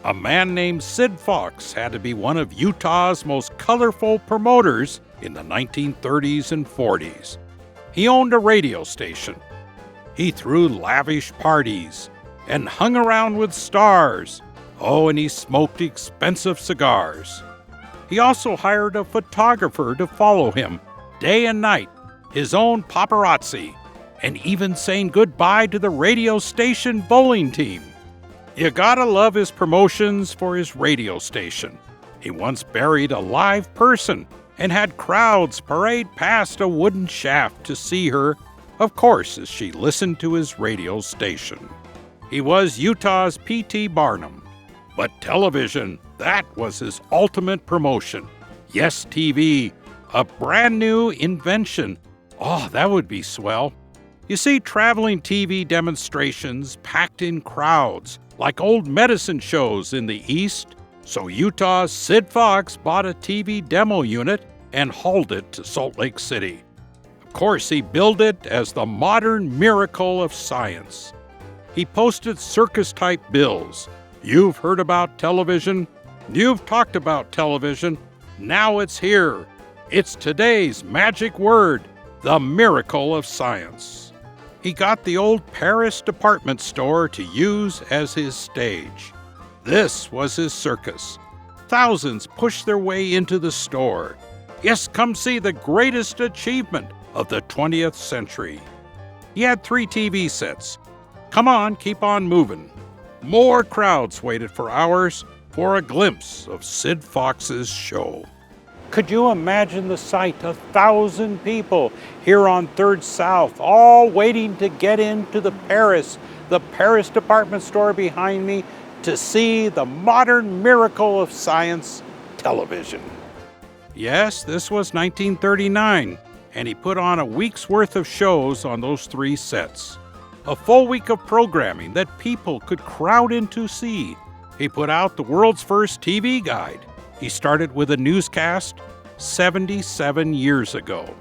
A man named Sid Fox had to be one of Utah's most colorful promoters in the 1930s and 40s. He owned a radio station. He threw lavish parties and hung around with stars. Oh, and he smoked expensive cigars. He also hired a photographer to follow him day and night, his own paparazzi, and even saying goodbye to the radio station bowling team. You gotta love his promotions for his radio station. He once buried a live person and had crowds parade past a wooden shaft to see her, of course, as she listened to his radio station. He was Utah's P.T. Barnum. But television, that was his ultimate promotion. Yes, TV, a brand new invention. Oh, that would be swell. You see traveling TV demonstrations packed in crowds, like old medicine shows in the East. So Utah's Sid Fox bought a TV demo unit and hauled it to Salt Lake City. Of course, he billed it as the modern miracle of science. He posted circus-type bills. You've heard about television. You've talked about television. Now it's here. It's today's magic word, the miracle of science. He got the old Paris department store to use as his stage. This was his circus. Thousands pushed their way into the store. Yes, come see the greatest achievement of the 20th century. He had 3 TV sets. Come on, keep on moving. More crowds waited for hours for a glimpse of Sid Fox's show. Could you imagine the sight? 1,000 people here on 3rd South, all waiting to get into the Paris department store behind me, to see the modern miracle of science, television. Yes, this was 1939, and he put on a week's worth of shows on those 3 sets. A full week of programming that people could crowd in to see. He put out the world's first TV guide. He started with a newscast 77 years ago.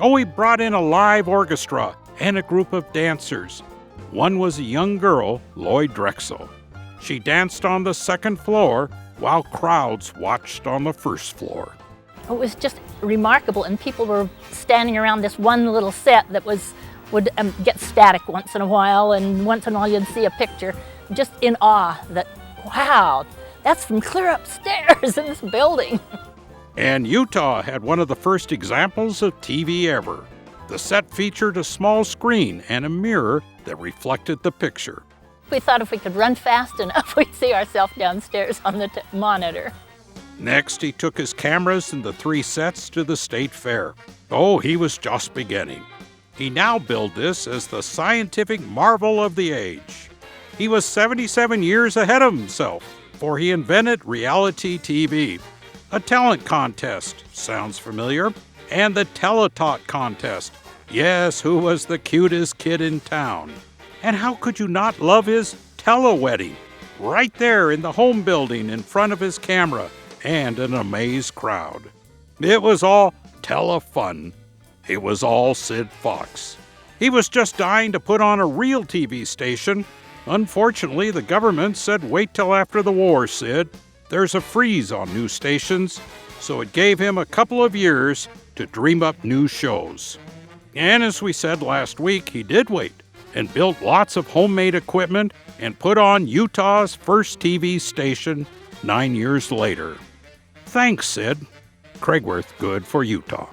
Oh, he brought in a live orchestra and a group of dancers. One was a young girl, Lloyd Drexel. She danced on the 2nd floor while crowds watched on the 1st floor. It was just remarkable, and people were standing around this one little set that would get static once in a while, and once in a while you'd see a picture, just in awe that, wow, that's from clear upstairs in this building. And Utah had one of the first examples of TV ever. The set featured a small screen and a mirror that reflected the picture. We thought if we could run fast enough, we'd see ourselves downstairs on the monitor. Next, he took his cameras and the 3 sets to the state fair. Oh, he was just beginning. He now billed this as the scientific marvel of the age. He was 77 years ahead of himself, for he invented reality TV. A talent contest, sounds familiar, and the Teletalk contest. Yes, who was the cutest kid in town? And how could you not love his tele-wedding? Right there in the home building in front of his camera and an amazed crowd. It was all tele-fun. It was all Sid Fox. He was just dying to put on a real TV station. Unfortunately, the government said, wait till after the war, Sid. There's a freeze on new stations, so it gave him a couple of years to dream up new shows. And as we said last week, he did wait and built lots of homemade equipment and put on Utah's first TV station 9 years later. Thanks, Sid. Craig Wirth, good for Utah.